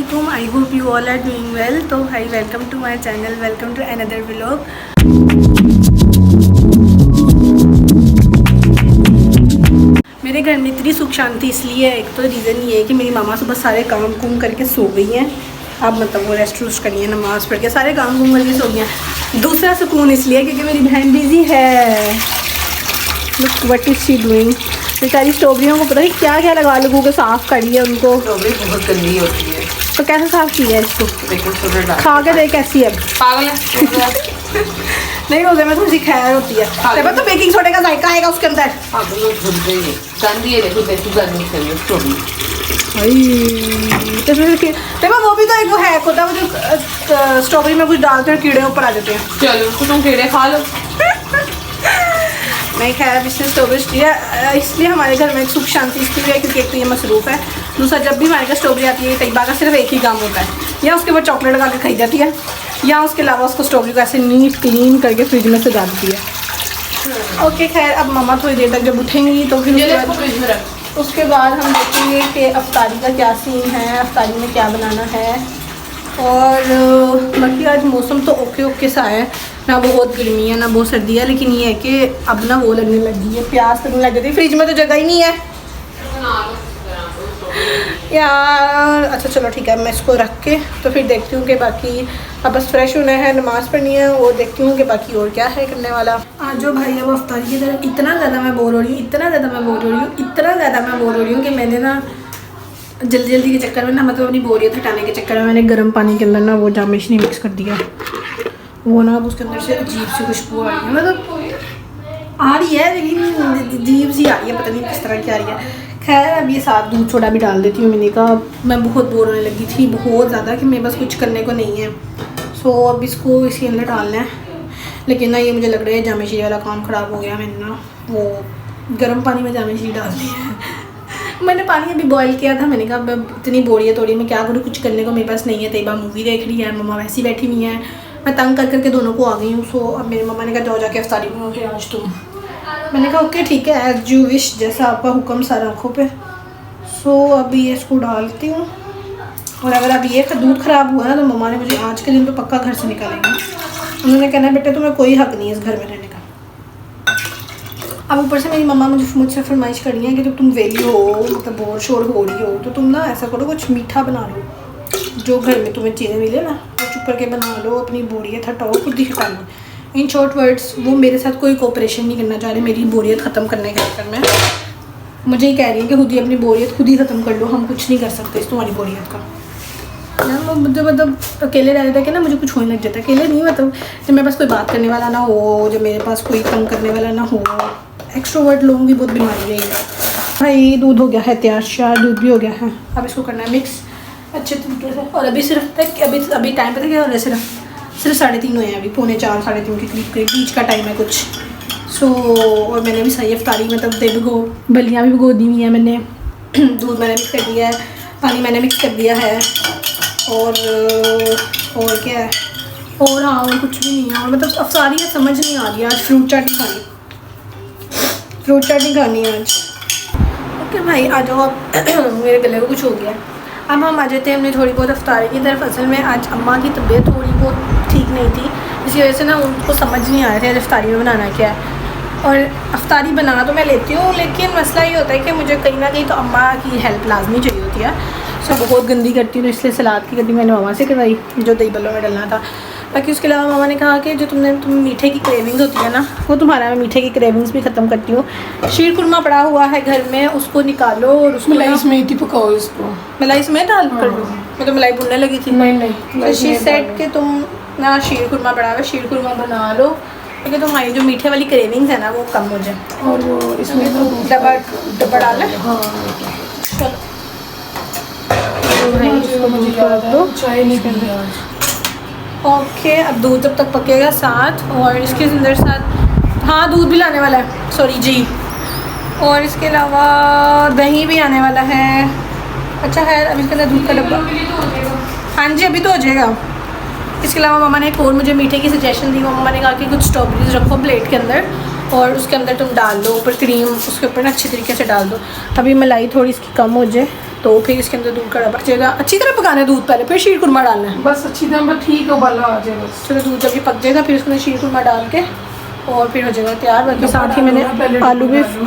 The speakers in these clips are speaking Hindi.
अस्सलामुअलैकुम। I hope you all are doing well. तो भाई welcome to my channel, welcome to another vlog. मेरे घर में इतनी सुख शांति इसलिए है, एक तो रीज़न ये है कि मेरी मामा सुबह सारे काम कुम करके सो गई हैं। अब मतलब वो रेस्ट रूस्ट करी है, नमाज़ पढ़ के सारे काम कुम करके सो गई हैं। दूसरा सुकून इसलिए क्योंकि मेरी बहन बिजी है। Look what is she doing. बेचारी स्ट्रॉबेरियों को पता नहीं क्या क्या लगा लगू के साफ़ करी है उनको। स्ट्रॉबेरी बहुत गंदी होती है तो कैसे साफ़ की है इसको? बेकिंग सोडा डाल खा के देख कैसी है। पागल है नहीं रोज़े में थोड़ी सी खैर होती है। देखो तो बेकिंग सोडे का जायका आएगा उसके अंदर। पागल लोग भूल गई है गंदी है। देखो देखो गंदी है स्ट्रॉबेरी। तो फिर देखो वो भी तो एक वो है होता है, वो जो स्ट्रॉबेरी में कुछ डालते हैं कीड़े ऊपर आ जाते हैं। चलो तो तुम कीड़े खा लो। नहीं खैर इसने स्ट्रॉबेरी इसलिए हमारे घर में सुख शांति इसलिए है क्योंकि एक तो ये मसरूफ़ है, दूसरा जब भी हमारे घर स्ट्रॉबेरी आती है तैयबा का सिर्फ एक ही काम होता है, या उसके बाद चॉकलेट लगा के खाई जाती है, या उसके अलावा उसको स्ट्रॉबेरी को ऐसे नीट क्लीन करके फ्रिज में सजा देती है। ओके खैर अब मामा थोड़ी देर तक जब उठेंगी तो फिर उसके बाद हम देखेंगे कि अफ्तारी का क्या सीन है, अफ्तारी में क्या बनाना है। और बाकी आज मौसम तो ओके ओके सा है, ना बहुत गर्मी है ना बहुत सर्दी है, लेकिन ये है कि अब ना वो लगने लगी है, प्यास लगने लग गई। फ्रिज में तो जगह ही नहीं है यार। अच्छा चलो ठीक है, मैं इसको रख के तो फिर देखती हूँ कि बाकी अब बस फ्रेश होना है, नमाज़ पढ़नी है, और देखती हूँ कि बाकी और क्या है करने वाला। आज जो भाई है वो अफ्तारी की तरफ इतना ज़्यादा मैं बोर हो रही हूँ, इतना ज़्यादा मैं बोर हो रही हूँ, इतना ज़्यादा मैं बोर हो रही हूँ कि मैंने ना जल्दी जल्दी के चक्कर में ना मतलब अपनी बोरियत हटाने के चक्कर में मैंने गर्म पानी के अंदर ना वो जामिश नहीं मिक्स कर दिया। वो ना अब उसके अंदर से अजीब सी खुशबू आ रही है, मतलब आ रही है लेकिन अजीब सी आ रही है, पता नहीं किस तरह की आ रही है। खैर अब ये साथ दूध सोडा भी डाल देती हूँ। मैंने कहा मैं बहुत बोर होने लगी थी बहुत ज़्यादा कि मेरे पास कुछ करने को नहीं है, सो अब इसको इसके अंदर डालना है। लेकिन ना ये मुझे लग रहा है जामिशी वाला काम ख़राब हो गया। मैंने ना वो गर्म पानी में जामिशी डाल दी है। मैंने पानी अभी बॉईल किया था, मैंने कहा अब इतनी बोरियत हो रही है, मैं क्या करूँ, कुछ करने को मेरे पास नहीं है। तैयबा मूवी देख रही है, मम्मा वैसी बैठी हुई है, मैं तंग कर करके दोनों को आ गई हूँ। सो अब मेरी मम्मा ने कहा जाओ जाके अफ्तारी बनाओ के आज तुम। मैंने कहा ओके ठीक है, एज यू विश, जैसा आपका हुक्म सारा आँखों पे। सो अभी ये इसको डालती हूँ, और अगर अब ये दूध ख़राब हुआ ना तो मम्मा ने मुझे आज के दिन तो पक्का घर से निकालेंगे। उन्होंने कहना बेटे तुम्हें कोई हक़ नहीं है इस घर में रहने का। अब ऊपर से मेरी मम्मा मुझसे फरमाइश कर रही है कि जब तुम वेली हो मतलब बोर शोर हो रही हो तो तुम ना ऐसा करो कुछ मीठा बना लो, जो घर में तुम्हें चीज़ें मिले ना वो चुप करके बना लो, अपनी बोरियत हटाओ, खुद ही हटा लो। इन शॉर्ट वर्ड्स वो मेरे साथ कोई कोऑपरेशन नहीं करना चाह रहे मेरी बोरियत ख़त्म करने के चक्कर में। मुझे ही कह रही है कि खुद ही अपनी बोरियत खुद ही ख़त्म कर लो, हम कुछ नहीं कर सकते इस तुम्हारी बोरियत का। ना मुझे मतलब अकेले रहने तक ना मुझे कुछ होने लग जाता है। अकेले नहीं मतलब जब मेरे पास कोई बात करने वाला ना हो, जब मेरे पास कोई तंग करने वाला ना हो। एक्स्ट्रोवर्ट लोगों की बहुत बीमारी है। भाई दूध हो गया है तैयार, शायद दूध भी हो गया है। अब इसको करना है मिक्स अच्छे तरीके से। और अभी सिर्फ तक अभी टाइम पता क्या हो रहा है, सिर्फ 3:30 हुए हैं, अभी 3:45 3:30 के करीब बीच का टाइम है कुछ। सो और मैंने भी सही अफ्तारी मतलब बलियाँ भी भिगो दी हुई हैं मैंने। दूध मैंने मिक्स कर दिया है, पानी मैंने मिक्स कर दिया है, और क्या है, और हाँ और कुछ भी नहीं है। और मतलब अफ्तारी है समझ नहीं आ रही आज फ्रूट चाट नहीं खानी आज। ओके भाई आ जाओ अब। मेरे गले को कुछ हो गया। अब हम आ जाते हैं अपनी थोड़ी बहुत अफ्तारी की तरफ। असल में आज अम्मा की तबीयत थोड़ी बहुत ठीक नहीं थी, इसी वजह से ना उनको समझ नहीं आ रहा था अफ्तारी में बनाना क्या है। और अफ्तारी बना तो मैं लेती हूँ, लेकिन मसला ये होता है कि मुझे कहीं ना कहीं तो अम्मा की हेल्प लाजमी चाहिए होती है। सो बहुत गंदी करती हूँ, तो इसलिए सलाद की गंदी मैंने मामा से करवाई जो दही बल्लों में डलना था। बाकी उसके अलावा मामा ने कहा कि जो तुम मीठे की क्रेविंग्स होती है ना, वो तुम्हारा मैं मीठे की क्रेविंग्स भी ख़त्म करती हूँ। शीर खुरमा पड़ा हुआ है घर में, उसको निकालो और उसको मलाई समेत ही पकाओ इसको। मलाई समेत डाल कर लो। मैं तो मलाई भुनने लगी थी। नहीं शीर सेट के तुम ना शीर खुरमा पड़ा हुआ, शीर खुरमा बना लो क्योंकि तुम्हारी जो मीठे वाली क्रेविंग्स है ना वो कम हो जाए। और वो इसमें डब्बा डाल। चलो मुझे दो चाय नहीं करना। ओके अब दूध जब तक पकेगा साथ, और इसके अंदर साथ हाँ दूध भी लाने वाला है, सॉरी जी, और इसके अलावा दही भी आने वाला है। अच्छा है अब इसके अंदर दूध का डब्बा, हाँ जी अभी तो हो जाएगा। इसके अलावा मामा ने एक और मुझे मीठे की सजेशन दी। मम्मा ने कहा कि कुछ स्ट्रॉबेरीज रखो प्लेट के अंदर, और उसके अंदर तुम डाल दो ऊपर क्रीम, उसके ऊपर ना अच्छी तरीके से डाल दो। अभी मलाई थोड़ी इसकी कम हो जाए तो फिर इसके अंदर दूध का डब्बा बचेगा। अच्छी तरह पकाना है दूध पहले, फिर शीर खुरमा डालना है। बस अच्छी तरह बस ठीक उबाला आ जाए बस। चलो दूध जब भी पक जाएगा फिर उसमें शीर खुरमा डाल के और फिर हो जाएगा तैयार। बाकी साथ ही मैंने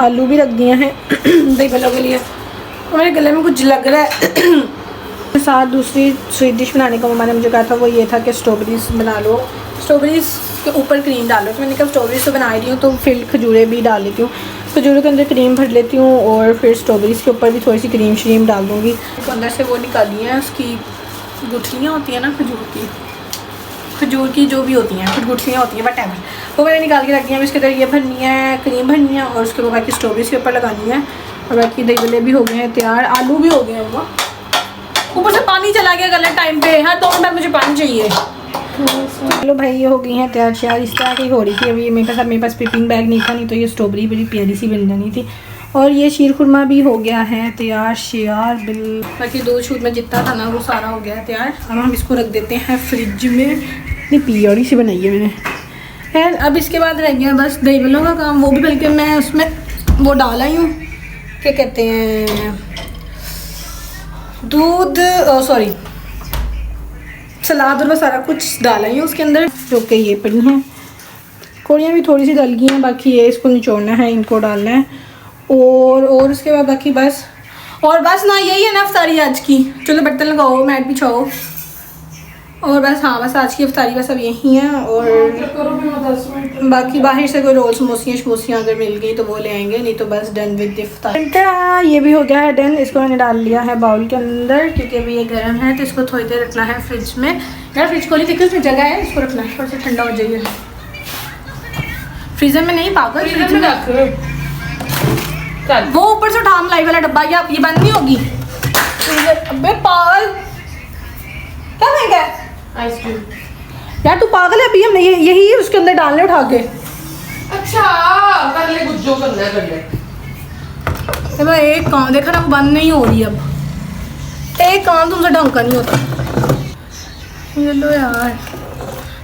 आलू भी रख दिए हैं दही भल्लों के लिए। और मेरे गले में कुछ लग रहा है। साथ दूसरी स्वीट डिश बनाने का मम्मा ने मुझे कहा था वो ये था कि स्ट्रॉबेरीज बना लो, स्ट्रॉबेरीज के ऊपर क्रीम डालो। तो मैंने कहा स्ट्रॉबेरीज तो बना रही हूँ तो फिर खजूरें भी डाल लेती हूँ, खजूरों के अंदर क्रीम भर लेती हूँ और फिर स्ट्रॉबेरीज़ के ऊपर भी थोड़ी सी क्रीम श्रीम डाल दूँगी। तो अंदर से वो निकाली हैं उसकी गुठलियाँ होती हैं ना खजूर की जो भी होती हैं, कुछ गुठलियाँ होती हैं बट वो मैंने निकाल के रख दिया। इसके अंदर ये भरनी है, क्रीम भरनी है और उसके बाद बाकी स्ट्रॉबेरीज़ के ऊपर लगानी है। और बाकी दही भल्ले भी हो गए हैं तैयार, आलू भी हो गए हैं। वो ऊपर से पानी चला गया गलत टाइम पे, हर 2 मिनट मुझे पानी चाहिए। चलो भाई ये हो गई हैं तैयार श्यार। इस तरह की हो रही थी अभी मेरे पास पिपिंग बैग नहीं था, नहीं तो ये स्ट्रॉबेरी बड़ी प्यारी सी बन जानी थी। और ये शीर खुरमा भी हो गया है तैयार श्यार बिल। बाकी 2 छूट में जितना था ना वो सारा हो गया है तैयार। अब हम इसको रख देते हैं फ्रिज में। इतनी प्यारी सी बनाई है मैंने। खैर अब इसके बाद रह गया बस दही भल्लों का काम। वो भी बल्कि मैं उसमें वो डाला ही हूँ, क्या कहते हैं, दूध सॉरी सलाद और सारा कुछ डाला ही है उसके अंदर। जो कि ये पड़ी हैं कोड़ियाँ भी थोड़ी सी डल गई हैं, बाकी ये इसको निचोड़ना है, इनको डालना है और उसके बाद बाकी बस ना यही है ना अफ्तारी आज की। चलो बर्तन लगाओ, मैट बिछाओ और बस हाँ बस आज की अफ्तारी बस अब यही है। और बाकी बाहर से कोई रोल समोसियाँ अगर मिल गई तो वो ले आएंगे, नहीं तो बस डन विद इफ्तार। ये भी हो गया है डन। इसको मैंने डाल लिया है बाउल के अंदर क्योंकि अभी ये गर्म है तो इसको थोड़ी देर रखना है फ्रिज में। यार फ्रिज खोली देखिए उसमें जगह है, इसको रखना है थोड़ा सा ठंडा हो जाइए। फ्रीजर में नहीं पागल, फ्रिज में रख। वो ऊपर से उठा मलाई वाला डब्बा, ये बंद नहीं होगी फ्रीजर। अबे पागल क्या महंगा है आइसक्रीम यार, तू पागल है। अभी हमने यही उसके अंदर डालने उठा के। अच्छा कर ले कुछ जो करना है कर ले। मैं एक काम देखा ना वो बंद नहीं हो रही। अब एक काम तुमसे ढंग का नहीं होता। ये लो यार,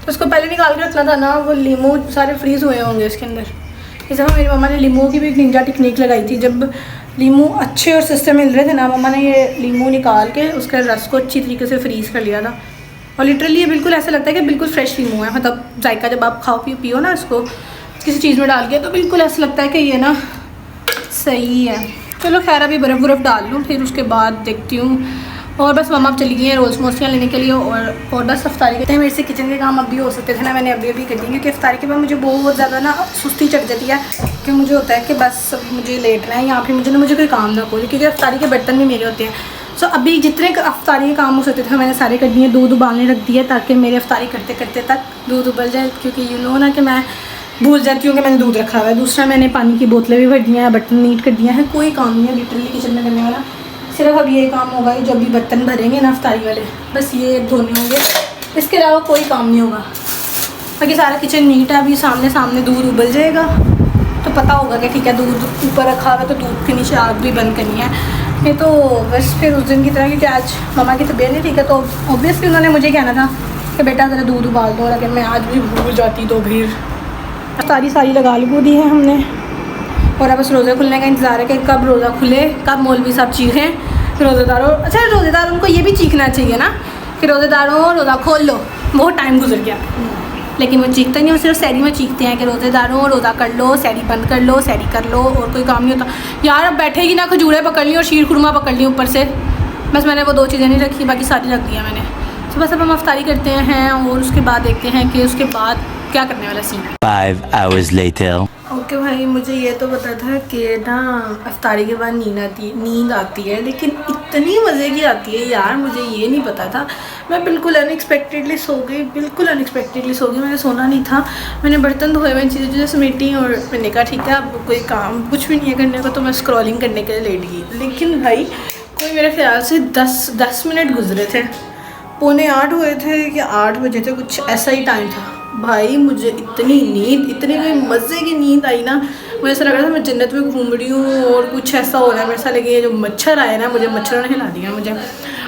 तो उसको पहले निकाल के रखना था ना। वो लीमू सारे फ्रीज हुए होंगे इसके अंदर। इस दफ़ा मेरी मम्मा ने लीमू की भी एक निंजा टेक्निक लगाई थी। जब लीमू अच्छे और सस्ते मिल रहे थे ना, मम्मा ने ये लीमू निकाल के उसके रस को अच्छी तरीके से फ्रीज़ कर लिया था। और लिटरली ये बिल्कुल ऐसा लगता है कि बिल्कुल फ्रेश लीमू है। मतलब जायका जब आप खाओ पियो ना इसको किसी चीज़ में डाल के तो बिल्कुल ऐसा लगता है कि ये ना सही है। चलो खैर अभी बर्फ़ डाल लूँ फिर उसके बाद देखती हूँ। और बस मम्मा अब चली गई हैं रोल समोसियाँ लेने के लिए। और बस अफ्तारी करते हैं। मेरे से किचन के काम अब भी हो सकते थे ना, मैंने अभी कर दी क्योंकि अफ्तारी के बाद मुझे बहुत ज़्यादा ना सुस्ती चढ़ जाती है कि मुझे होता है कि बस अब मुझे लेटना है यहाँ पे, मुझे कोई काम ना कोई, क्योंकि अफ्तारी के बर्तन भी मेरे होते हैं। सो अभी जितने अफ्तारी के काम हो सकते थे मैंने सारे कर दिए। दूध उबालने रख दिए ताकि मेरे अफ्तारी करते करते तक दूध उबल जाए, क्योंकि यू नो ना कि मैं भूल जाती हूँ कि मैंने दूध रखा हुआ है। दूसरा मैंने पानी की बोतलें भी भर दी हैं, बर्तन नीट कर दिया है। कोई काम नहीं है लिटरली किचन में करने वाला, सिर्फ अब ये काम होगा जो अभी बर्तन भरेंगे ना अफ्तारी वाले, बस ये धोने होंगे। इसके अलावा कोई काम नहीं होगा। बाकी सारा किचन नीट है। अभी सामने दूध उबल जाएगा तो पता होगा कि ठीक है दूध ऊपर रखा हुआ है तो दूध के नीचे आग भी बंद करनी है। नहीं तो बस फिर उस दिन की तरह, क्योंकि आज मम्मा की तबीयत नहीं ठीक है तो ऑब्वियसली उन्होंने मुझे कहना था कि बेटा ज़रा दूध उबाल दो, और अगर मैं आज भी भूल जाती तो फिर सारी लगा लूँ दी है हमने। और अब बस रोज़े खुलने का इंतज़ार है कि कब रोज़ा खुले, कब मौलवी साहब चीखें रोज़ेदारों। अच्छा रोज़ेदार उनको ये भी चीखना चाहिए ना कि रोज़ेदारों रोज़ा खोल लो, बहुत टाइम गुजर गया। लेकिन वो चीखते नहीं, वो सिर्फ सैरी में चीखते हैं कि रोज़ेदारों रोज़ा कर लो, सैरी बंद कर लो, सैरी कर लो, और कोई काम नहीं होता। यार अब बैठेगी ना, खजूरें पकड़ ली और शीर खुरमा पकड़ ली ऊपर से। बस मैंने वो 2 चीज़ें नहीं रखी, बाकी सारी रख दिया मैंने। तो बस अब हम अफ्तारी करते हैं और उसके बाद देखते हैं कि उसके बाद क्या करने वाला सीन है। 5 hours later. ओके भाई, मुझे ये तो पता था कि ना अफ्तारी के बाद नींद आती है, लेकिन इतनी मज़े की आती है यार, मुझे ये नहीं पता था। मैं बिल्कुल अनएक्सपेक्टेडली सो गई, मैंने सोना नहीं था। मैंने बर्तन धोए हुए चीज़ें समेटी और मैंने कहा ठीक है अब कोई काम कुछ भी नहीं है करने को, तो मैं स्क्रॉलिंग करने के लिए लेट गई। लेकिन भाई कोई मेरे ख्याल से 10 मिनट गुजरे थे, 7:45 हुए थे कि 8 बजे थे, कुछ ऐसा ही टाइम था। भाई मुझे इतनी कोई मज़े की नींद आई ना, मुझे ऐसा लग रहा था मैं जन्नत में घूम रही हूँ और कुछ ऐसा हो रहा है मेरे साथ। लेकिन ये जो मच्छर आए ना, मुझे मच्छरों ने हिला दिया मुझे।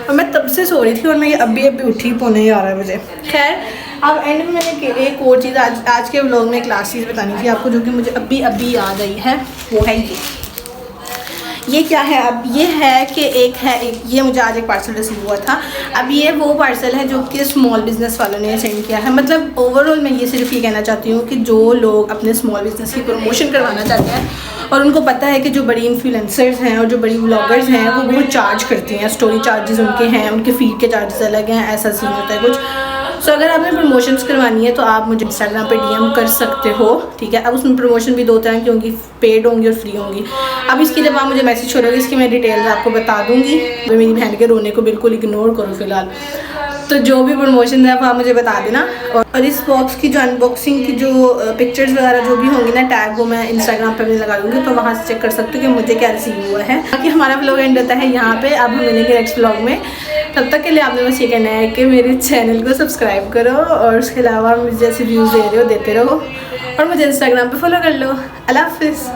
और मैं तब से सो रही थी और मैं अभी उठी 11:15 बजे। खैर अब एंड में मैंने एक और चीज़ आज के व्लॉग में क्लास चीज़ बतानी थी आपको, जो कि मुझे अभी याद आई है। वो है ये क्या है, अब ये है कि ये मुझे आज एक पार्सल रिसीव हुआ था। अब ये वो पार्सल है जो कि स्मॉल बिज़नेस वालों ने सेंड किया है। मतलब ओवरऑल मैं ये सिर्फ ये कहना चाहती हूँ कि जो लोग अपने स्मॉल बिज़नेस की प्रमोशन करवाना चाहते हैं और उनको पता है कि जो बड़ी इन्फ्लुएंसर्स हैं और जो बड़ी व्लॉगर्स हैं वो बहुत चार्ज करती हैं, स्टोरी चार्जेस उनके हैं, उनके फीड के चार्जेस अलग हैं, ऐसा सीन होता है कुछ। सो अगर आपने प्रमोशंस करवानी है तो आप मुझे इंस्टाग्राम पे डीएम कर सकते हो, ठीक है। अब उसमें प्रमोशन भी 2 तरह की होंगी, पेड होंगी और फ्री होंगी। अब इसकी जब आप मुझे मैसेज छोड़ोगे इसकी मैं डिटेल्स आपको बता दूंगी। तो मेरी बहन के रोने को बिल्कुल इग्नोर करो फिलहाल। तो जो भी प्रमोशन है वो आप मुझे बता देना। और इस बॉक्स की जो अनबॉक्सिंग की जो पिक्चर्स वगैरह जो भी होंगी ना, टैग वो मैं इंस्टाग्राम पर भी लगा दूँगी, तो वहाँ से चेक कर सकते हो कि मुझे क्या रिसीव हुआ है। बाकी हमारा व्लॉग एंड होता है यहाँ पे। अब हम मिलेंगे नेक्स्ट व्लॉग में। तब तक के लिए आपने बस ये कहना है कि मेरे चैनल को सब्सक्राइब करो और उसके अलावा मुझे जैसे व्यूज़ दे रहे हो देते रहो और मुझे इंस्टाग्राम पे फॉलो कर लो। अल्लाह हाफिज़।